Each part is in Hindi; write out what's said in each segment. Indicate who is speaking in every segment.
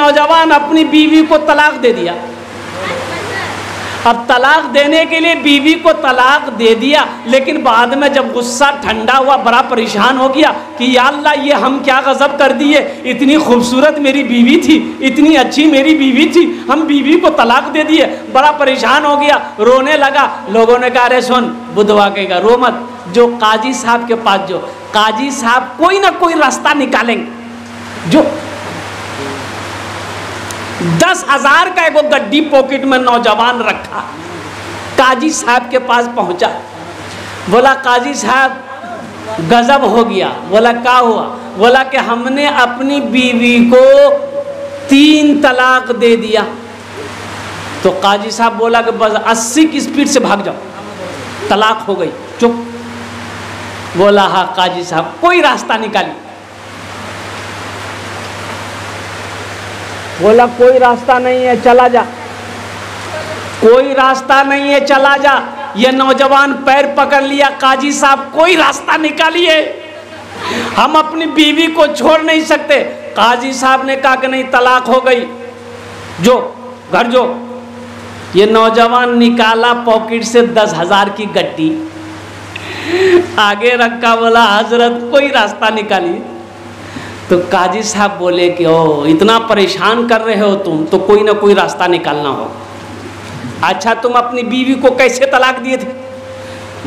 Speaker 1: नौजवान अपनी बीवी को तलाक दे दिया। अब तलाक देने के लिए बीवी को तलाक दे दिया, लेकिन बाद में जब गुस्सा ठंडा हुआ, बड़ा परेशान हो गया कि या अल्लाह ये हम क्या गज़ब कर दिए, इतनी खूबसूरत मेरी बीवी थी, इतनी अच्छी मेरी बीवी थी, हम बीवी को तलाक दे दिए। बड़ा परेशान हो गया, रोने लगा। लोगों ने कहा अरे सुन बुधवा कहेगा रो मत, जो काजी साहब के पास जो काजी साहब कोई ना कोई रास्ता निकालेंगे। जो 10,000 का एक गड्डी पॉकेट में नौजवान रखा, काजी साहब के पास पहुंचा। बोला काजी साहब गजब हो गया। बोला क्या हुआ? बोला कि हमने अपनी बीवी को 3 तलाक दे दिया। तो काजी साहब बोला कि बस 80 की स्पीड से भाग जाओ, तलाक हो गई। चुप। बोला हाँ काजी साहब कोई रास्ता निकालिए। बोला कोई रास्ता नहीं है, चला जा। कोई रास्ता नहीं है, चला जा। ये नौजवान पैर पकड़ लिया, काजी साहब कोई रास्ता निकालिए, हम अपनी बीवी को छोड़ नहीं सकते। काजी साहब ने कहा कि नहीं तलाक हो गई, जो घर जो। ये नौजवान निकाला पॉकेट से 10,000 की गड्डी, आगे रखा। बोला हजरत कोई रास्ता निकालिए। तो काजी साहब बोले कि ओ इतना परेशान कर रहे हो तुम, तो कोई ना कोई रास्ता निकालना हो। अच्छा तुम अपनी बीवी को कैसे तलाक दिए थे?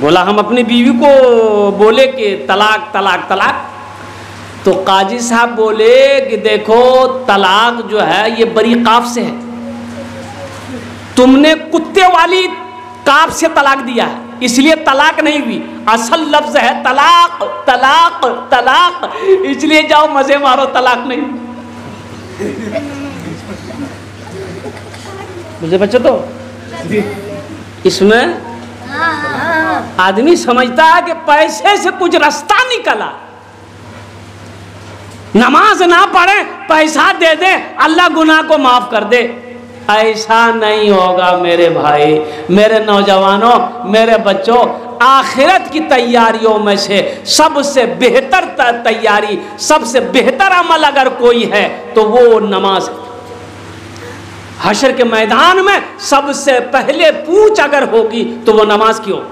Speaker 1: बोला हम अपनी बीवी को बोले कि तलाक तलाक तलाक। तो काजी साहब बोले कि देखो तलाक जो है ये बड़ी काफ से है, तुमने कुत्ते वाली काफ से तलाक दिया है, इसलिए तलाक नहीं हुई। असल लफ्ज है तलाक तलाक तलाक, इसलिए जाओ मजे मारो, तलाक नहीं। मुझे बच्चों तो इसमें आदमी समझता है कि पैसे से कुछ रास्ता निकला, नमाज ना पढ़े पैसा दे दे अल्लाह गुनाह को माफ कर दे। ऐसा नहीं होगा मेरे भाई, मेरे नौजवानों, मेरे बच्चों। आखिरत की तैयारियों में से सबसे बेहतर तैयारी, सबसे बेहतर अमल अगर कोई है तो वो नमाज। हशर के मैदान में सबसे पहले पूछ अगर होगी तो वो नमाज की हो।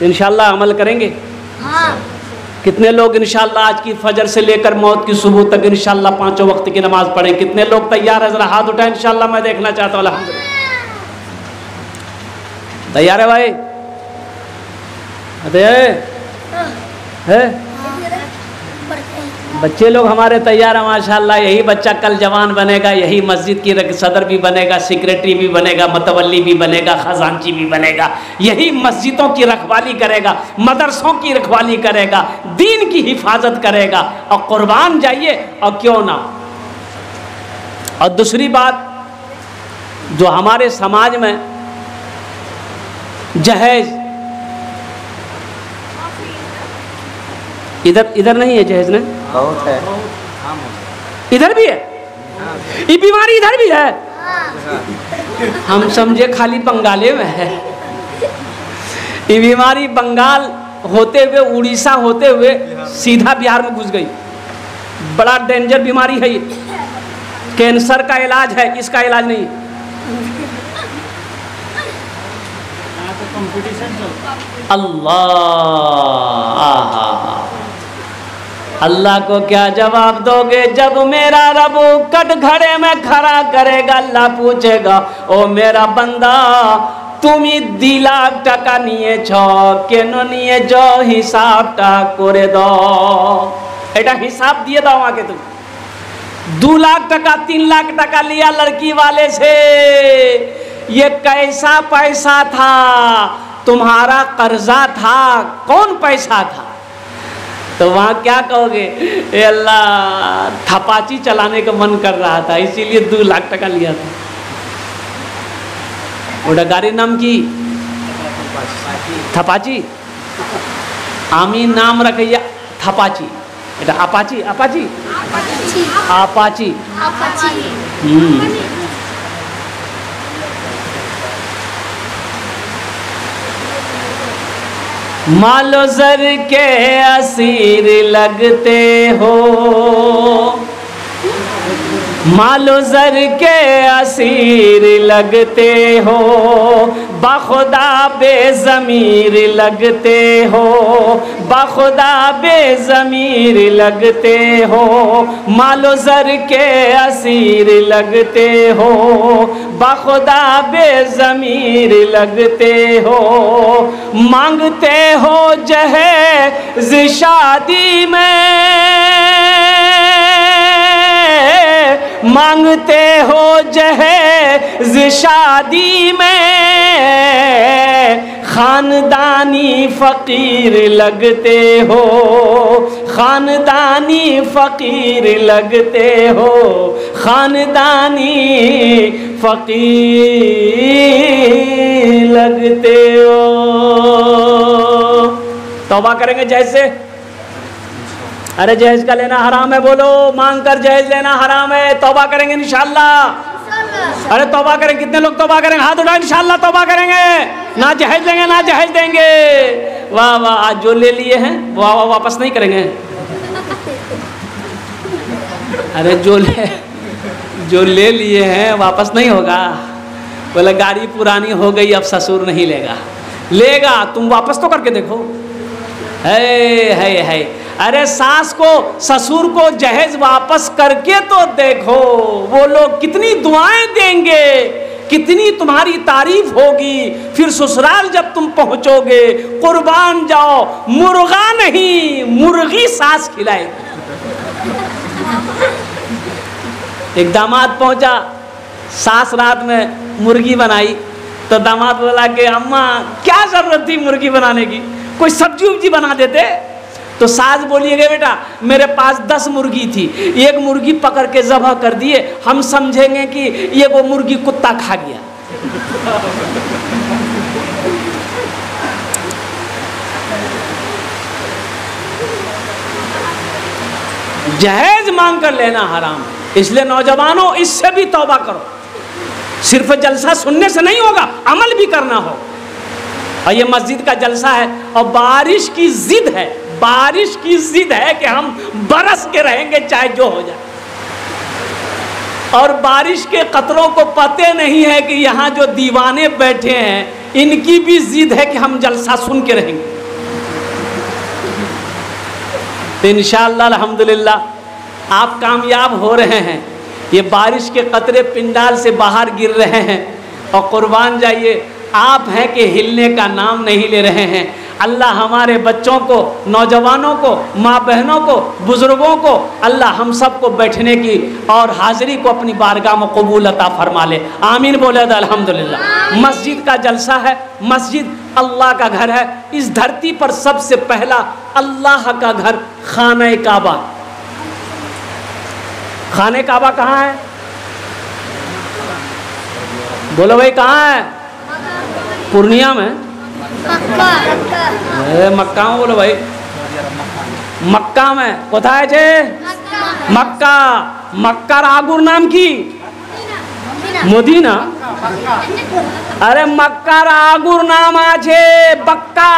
Speaker 1: इंशाअल्लाह अमल करेंगे। कितने लोग इंशाअल्लाह आज की फजर से लेकर मौत की सुबह तक इंशाअल्लाह 5 वक्त की नमाज पढ़ें? कितने लोग तैयार है? जरा हाथ उठाएं, इंशाअल्लाह मैं देखना चाहता हूँ। अल्हम्दुलिल्लाह तैयार है भाई? है बच्चे लोग हमारे तैयार हैं माशाअल्लाह। यही बच्चा कल जवान बनेगा, यही मस्जिद की सदर भी बनेगा, सेक्रेटरी भी बनेगा, मतवल्ली भी बनेगा, खजांची भी बनेगा। यही मस्जिदों की रखवाली करेगा, मदरसों की रखवाली करेगा, दीन की हिफाजत करेगा। और कुर्बान जाइए और क्यों ना। और दूसरी बात जो हमारे समाज में जहेज, इधर नहीं है जहेज ने, बहुत है, इधर भी है, ये बीमारी इधर भी है। हम समझे खाली बंगाले में है। ये बीमारी बंगाल होते हुए, उड़ीसा होते हुए सीधा बिहार में घुस गई। बड़ा डेंजर बीमारी है ये। कैंसर का इलाज है, इसका इलाज नहीं। अल्लाह को क्या जवाब दोगे जब मेरा रब कटघरे में खड़ा करेगा? अल्लाह पूछेगा ओ मेरा बंदा তুমি 2 লাখ টাকা নিয়েছ কেন নিয়েছ? হিসাবটা করে দাও। এটা হিসাব দিয়ে দাও আমাকে। তুমি 2 लाख টাকা 3 लाख টাকা लिया लड़की वाले से, ये कैसा पैसा था? तुम्हारा कर्जा था, कौन पैसा था? तो वहाँ क्या कहोगे? ए अल्लाह थपाची चलाने का मन कर रहा था इसीलिए 2 लाख টাকা लिया था। ওটা গাড়ির নাম কি? थपाची। आमी नाम रखिए थपाची। এটা আপাচি আপাচি আপাচি मालो जर के असीर लगते हो, मालो ज़र के असीर लगते हो, बखुदा बेज़मीर लगते हो, बखुदा बेज़मीर लगते हो, मालो ज़र के असीर लगते हो, बखुदा बेज़मीर लगते हो। मांगते हो जहेज़ शादी में, मांगते हो जहेज़ शादी में, खानदानी फ़कीर लगते हो, खानदानी फ़कीर लगते हो, खानदानी फ़कीर लगते हो। तौबा करेंगे जैसे, अरे जहेज का लेना हराम है, बोलो मांग कर जहेज लेना हराम है। तौबा करेंगे इंशाअल्लाह। अरे तौबा करें, कितने लोग तौबा करेंगे? हाथ उठाओ, इंशाअल्लाह तौबा करेंगे, ना जहेज लेंगे ना जहेज देंगे। वाह वाह, आज जो ले लिए हैं वाह वाह वापस नहीं करेंगे। अरे जो ले लिए हैं वापस नहीं होगा। बोले गाड़ी पुरानी हो गई अब ससुर नहीं लेगा, लेगा, तुम वापस तो करके देखो। है अरे सास को ससुर को जहेज वापस करके तो देखो, वो लोग कितनी दुआएं देंगे, कितनी तुम्हारी तारीफ होगी। फिर ससुराल जब तुम पहुंचोगे, कुर्बान जाओ, मुर्गा नहीं मुर्गी सास खिलाएगी। एक दामाद पहुंचा, सास रात में मुर्गी बनाई तो दामाद बोला कि अम्मा क्या जरूरत थी मुर्गी बनाने की, कोई सब्जी उब्जी बना देते। तो सास बोलिएगा बेटा मेरे पास 10 मुर्गी थी, एक मुर्गी पकड़ के ज़बह कर दिए, हम समझेंगे कि ये वो मुर्गी कुत्ता खा गया। जहेज मांग कर लेना हराम, इसलिए नौजवानों इससे भी तौबा करो। सिर्फ जलसा सुनने से नहीं होगा, अमल भी करना हो। और ये मस्जिद का जलसा है और बारिश की जिद है, बारिश की जिद है कि हम बरस के रहेंगे चाहे जो हो जाए। और बारिश के कतरों को पते नहीं है कि यहाँ जो दीवाने बैठे हैं इनकी भी जिद है कि हम जलसा सुन के रहेंगे। तो इंशाअल्लाह अल्हम्दुलिल्लाह आप कामयाब हो रहे हैं। ये बारिश के कतरे पिंडाल से बाहर गिर रहे हैं और कुर्बान जाइए आप हैं कि हिलने का नाम नहीं ले रहे हैं। अल्लाह हमारे बच्चों को, नौजवानों को, माँ बहनों को, बुज़ुर्गों को अल्लाह हम सब को बैठने की और हाज़िरी को अपनी बारगाह में कबूल अता फरमा ले। आमीन बोले तो अल्हम्दुलिल्लाह। मस्जिद का जलसा है, मस्जिद अल्लाह का घर है। इस धरती पर सबसे पहला अल्लाह का घर खाने काबा। खाने काबा कहाँ है? बोलो भाई कहाँ है? पूर्णिया में? मक्का में बोलो भाई, मक्का में कोथाय छे? मक्का। मक्कार आगुर नाम की मदीना। अरे मक्कार आगुर नाम आछे बक्का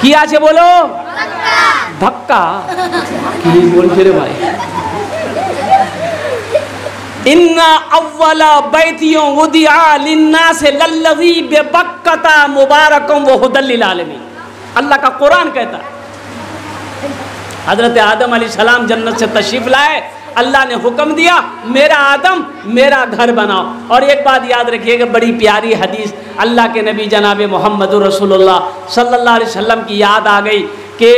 Speaker 1: की आछे बोलो धक्का की बोलछे रे भाई। इन्ना अव्वला बैतियों वुदिआ लिन्नास लल्लज़ी बेबक्कता मुबारकम व हुदल लिल आलमीन। अल्लाह का कुरान कहता है हज़रत आदम अलैहिस्सलाम जन्नत से तशरीफ़ लाए, अल्लाह ने हुक्म दिया मेरा आदम मेरा घर बनाओ। और एक बात याद रखिएगा, बड़ी प्यारी हदीस अल्लाह के नबी जनाब मोहम्मद रसूलुल्लाह सल्लल्लाहु अलैहि वसल्लम की याद आ गई कि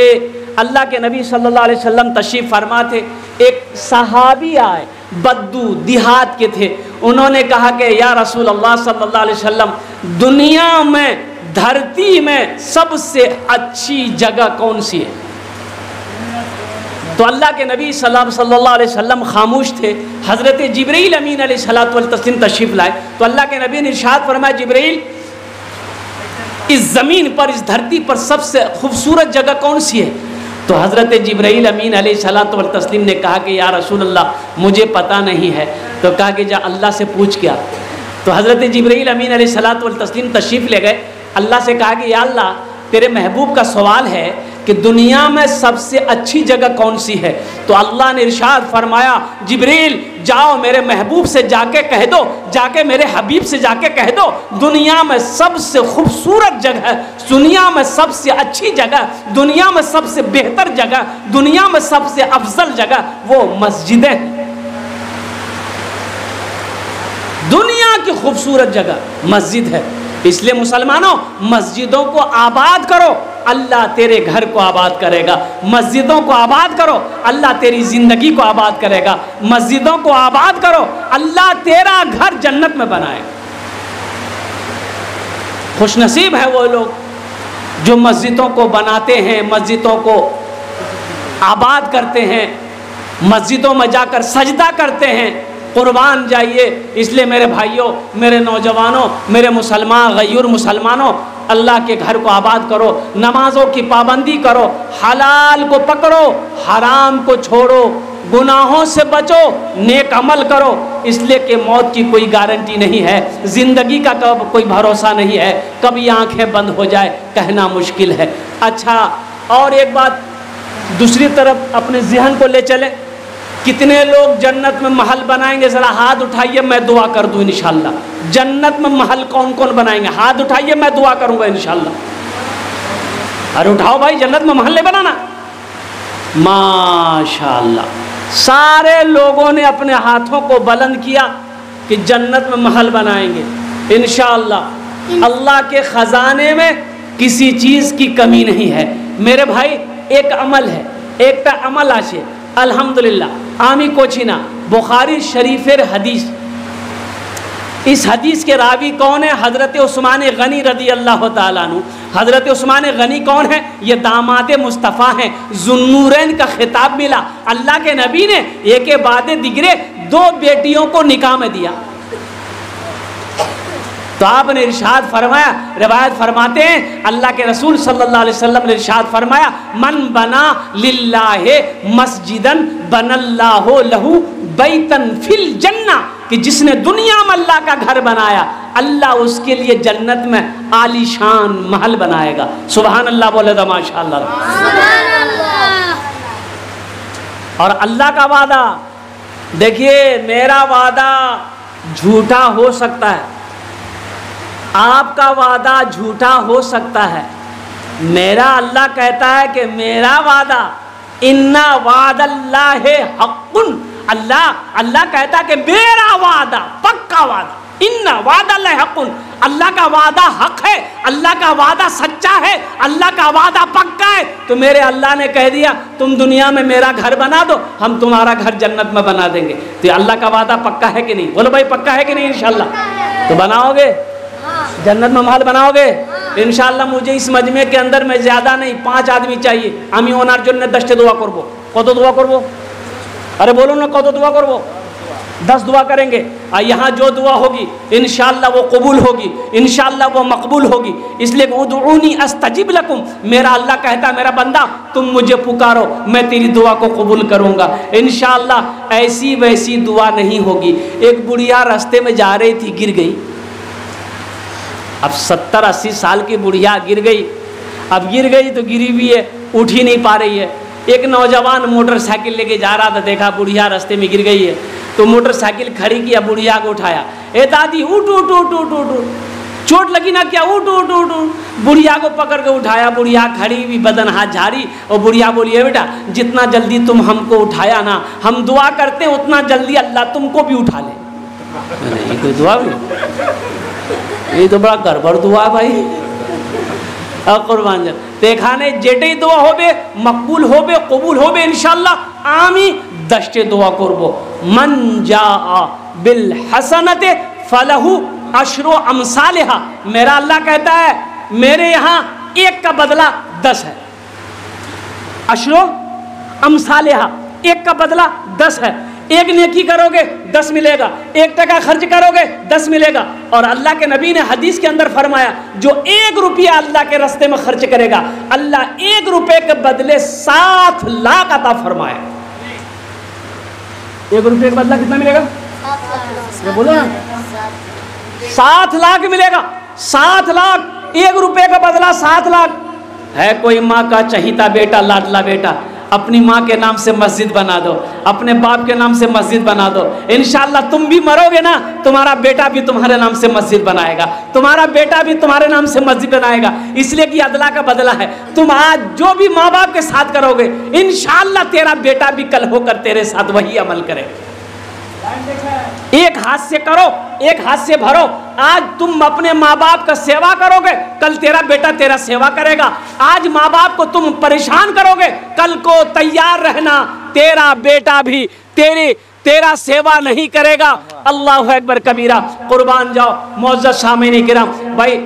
Speaker 1: अल्लाह के नबी सल्लल्लाहु अलैहि वसल्लम तशरीफ़ फरमा थे। एक सहाबी आए, बद्दू देहात के थे। उन्होंने कहा कि या रसूल अल्लाह सल्लल्लाहु अलैहि वसल्लम, दुनिया में धरती में सबसे अच्छी जगह कौन सी है? तो अल्लाह के नबी सल्लल्लाहु अलैहि वसल्लम खामोश थे। हज़रत जिब्रील अमीन अलैहिस्सलातु व तस्लीम तशरीफ़ लाए तो अल्लाह के नबी ने इरशाद फरमाया, जिब्रील इस ज़मीन पर, इस धरती पर सबसे खूबसूरत जगह कौन सी है? तो हज़रत जिब्रील अमीन अलैहिस्सलातु व तस्लीम ने कहा कि या रसूल अल्लाह मुझे पता नहीं है। तो कहा कि जा अल्लाह से पूछ क्या। तो हज़रत जिब्रील अमीन अलैहिस्सलातु व तस्लीम तशरीफ़ ले गए, अल्लाह से कहा कि या अल्लाह तेरे महबूब का सवाल है कि दुनिया में सबसे अच्छी जगह कौन सी है, तो अल्लाह ने इरशाद फरमाया, जिब्रील जाओ मेरे महबूब से जाके कह दो, जाके मेरे हबीब से जाके कह दो, दुनिया में सबसे खूबसूरत जगह, दुनिया में सबसे अच्छी जगह, दुनिया में सबसे बेहतर जगह, दुनिया में सबसे अफजल जगह वो मस्जिदें हैं। दुनिया की खूबसूरत जगह मस्जिद है। इसलिए मुसलमानों, मस्जिदों को आबाद करो, अल्लाह तेरे घर को आबाद करेगा। मस्जिदों को आबाद करो, अल्लाह तेरी ज़िंदगी को आबाद करेगा। मस्जिदों को आबाद करो, अल्लाह तेरा घर जन्नत में बनाएगा। खुशनसीब है वो लोग जो मस्जिदों को बनाते हैं, मस्जिदों को आबाद करते हैं, मस्जिदों में जाकर सजदा करते हैं। कुर्बान जाइए। इसलिए मेरे भाइयों, मेरे नौजवानों, मेरे मुसलमान गैर मुसलमानों, अल्लाह के घर को आबाद करो, नमाजों की पाबंदी करो, हलाल को पकड़ो, हराम को छोड़ो, गुनाहों से बचो, नेक अमल करो। इसलिए कि मौत की कोई गारंटी नहीं है, ज़िंदगी का कब कोई भरोसा नहीं है, कभी आंखें बंद हो जाए कहना मुश्किल है। अच्छा, और एक बात दूसरी तरफ अपने ज़हन को ले चलें, कितने लोग जन्नत में महल बनाएंगे? ज़रा हाथ उठाइए, मैं दुआ कर दूँ इंशाअल्लाह। जन्नत में महल कौन कौन बनाएंगे? हाथ उठाइए, मैं दुआ करूँगा इंशाअल्लाह। अरे उठाओ भाई, जन्नत में महल नहीं बनाना? माशाअल्लाह, सारे लोगों ने अपने हाथों को बुलंद किया कि जन्नत में महल बनाएंगे इंशाअल्लाह। अल्लाह के ख़जाने में किसी चीज़ की कमी नहीं है। मेरे भाई, एक अमल है, एक पे अमल आशे अल्हम्दुलिल्लाह। आमी कोचिना बुखारी शरीफेर हदीस। इस हदीस के रावी कौन है? हज़रत उस्मान गनी रदी अल्लाह ताला अन्हु। हज़रत उस्मान गनी कौन है? ये दामाद मुस्तफ़ा हैं, ज़ुन्नूरैन का खिताब मिला। अल्लाह के नबी ने एक के बाद दिगरे 2 बेटियों को निकाह में दिया। तो आपने इरशाद फरमाया, रिवायत फरमाते हैं अल्लाह के रसूल सल्लल्लाहु अलैहि वसल्लम ने इरशाद फरमाया, मन बना लिल्लाहि मस्जिदन बनल्लाहु लहू बैतन फिल जन्ना, कि जिसने दुनिया में अल्लाह का घर बनाया, अल्लाह उसके लिए जन्नत में आलीशान महल बनाएगा। सुभान अल्लाह बोले तो माशाअल्लाह। और अल्लाह का वादा, देखिए मेरा वादा झूठा हो सकता है, आपका वादा झूठा हो सकता है। मेरा अल्लाह कहता है कि मेरा वादा इन्ना वादल्लाहि हक़्क़ुन, अल्लाह कहता है कि मेरा वादा पक्का वादा, इन्ना वादल्लाहि हक़्क़ुन, अल्लाह का वादा हक है, अल्लाह का वादा सच्चा है, अल्लाह का वादा पक्का है। तो मेरे अल्लाह ने कह दिया तुम दुनिया में मेरा घर बना दो, हम तुम्हारा घर जन्नत में बना देंगे। तो अल्लाह का वादा पक्का है कि नहीं? बोलो भाई, पक्का है कि नहीं? इंशाअल्लाह तो बनाओगे, जन्नत में महल बनाओगे इंशाअल्लाह। मुझे इस मजमे के अंदर में ज़्यादा नहीं 5 आदमी चाहिए। आमी ओनार जन्य 10टे दुआ करबो। कत दुआ करबो? अरे बोलो ना, कत दुआ करबो? 10 दुआ करेंगे। और यहाँ जो दुआ होगी इंशाअल्लाह वो कबूल होगी, इंशाअल्लाह वो मकबूल होगी। इसलिए उदऊनी अस्तजिब लकुम, मेरा अल्लाह कहता है मेरा बंदा तुम मुझे पुकारो, मैं तेरी दुआ को कबूल करूँगा इंशाअल्लाह। ऐसी वैसी दुआ नहीं होगी। एक बुढ़िया रास्ते में जा रही थी, गिर गई। अब 70-80 साल की बुढ़िया गिर गई। अब गिर गई तो गिरी भी है, उठ ही नहीं पा रही है। एक नौजवान मोटरसाइकिल लेके जा रहा था, देखा बुढ़िया रास्ते में गिर गई है, तो मोटरसाइकिल खड़ी किया, बुढ़िया को उठाया। ए दादी उठ उठ उठ उठ उठ, चोट लगी ना क्या? उठ उठ उठ उठ। बुढ़िया को पकड़ के उठाया, बुढ़िया खड़ी भी, बदन हाथ झाड़ी, और बुढ़िया बोली, है बेटा जितना जल्दी तुम हमको उठाया ना, हम दुआ करते उतना जल्दी अल्लाह तुमको भी उठा ले। ये कोई दुआ भी? ये तो बड़ा गड़बड़ दुआ भाई। अब कुर्बान जब देखा ने जेटे दुआ होबे मकबूल होबे कबूल होबे इंशाअल्लाह। आमी 10टे दुआ करबो। मन जाआ बिल हसनते फलहु अशरु अमसालिहा, मेरा अल्लाह कहता है मेरे यहाँ 1 का बदला 10 है। अशरु अमसालिहा, 1 का बदला 10 है। 1 नेकी करोगे 10 मिलेगा, 1 टका खर्च करोगे 10 मिलेगा। और अल्लाह के नबी ने हदीस के अंदर फरमाया, जो 1 रुपया अल्लाह के रास्ते में खर्च करेगा, अल्लाह 1 रुपये के बदले 7 लाख अता फरमाया। 1 रुपये का बदला कितना मिलेगा? बोलो ना, 7 लाख मिलेगा। 7 लाख, 1 रुपये का बदला 7 लाख। है कोई माँ का चहीता बेटा, लाडला बेटा, अपनी माँ के नाम से मस्जिद बना दो, अपने बाप के नाम से मस्जिद बना दो। इंशाअल्लाह तुम भी मरोगे ना, तुम्हारा बेटा भी तुम्हारे नाम से मस्जिद बनाएगा, तुम्हारा बेटा भी तुम्हारे नाम से मस्जिद बनाएगा। इसलिए कि अदला का बदला है। तुम आज जो भी माँ बाप के साथ करोगे, इंशाअल्लाह तेरा बेटा भी कल होकर तेरे साथ वही अमल करेगा। एक हाथ से करो, एक हाथ से भरो। आज तुम अपने माँ बाप का सेवा करोगे, कल तेरा बेटा तेरा सेवा करेगा। आज माँ बाप को तुम परेशान करोगे, कल को तैयार रहना तेरा बेटा भी तेरा सेवा नहीं करेगा। अल्लाहु अकबर कबीरा। कुर्बान जाओ मुअज़्ज़ज़ सामीन किराम। भाई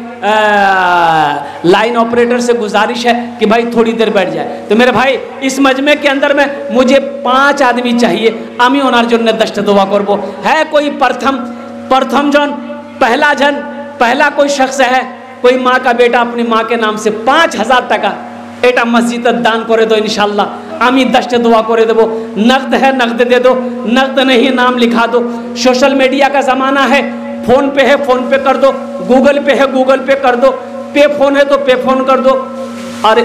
Speaker 1: लाइन ऑपरेटर से गुजारिश है कि भाई थोड़ी देर बैठ जाए। तो मेरे भाई इस मजमे के अंदर में मुझे 5 आदमी चाहिए। आमी ओनार जन दस्ट दुआ करबो है कोई प्रथम जन पहला कोई शख्स है, कोई माँ का बेटा अपनी माँ के नाम से 5000 টাকা एटा मस्जिद दान करे दो। इंशाल्लाह आमी दस्ट दुआ करे देवो। नकद है नकद दे दो, नकद नहीं नाम लिखा दो। सोशल मीडिया का ज़माना है, फ़ोन पे है फ़ोन पे कर दो, गूगल पे है गूगल पे कर दो, पे फ़ोन है तो पे फ़ोन कर दो। और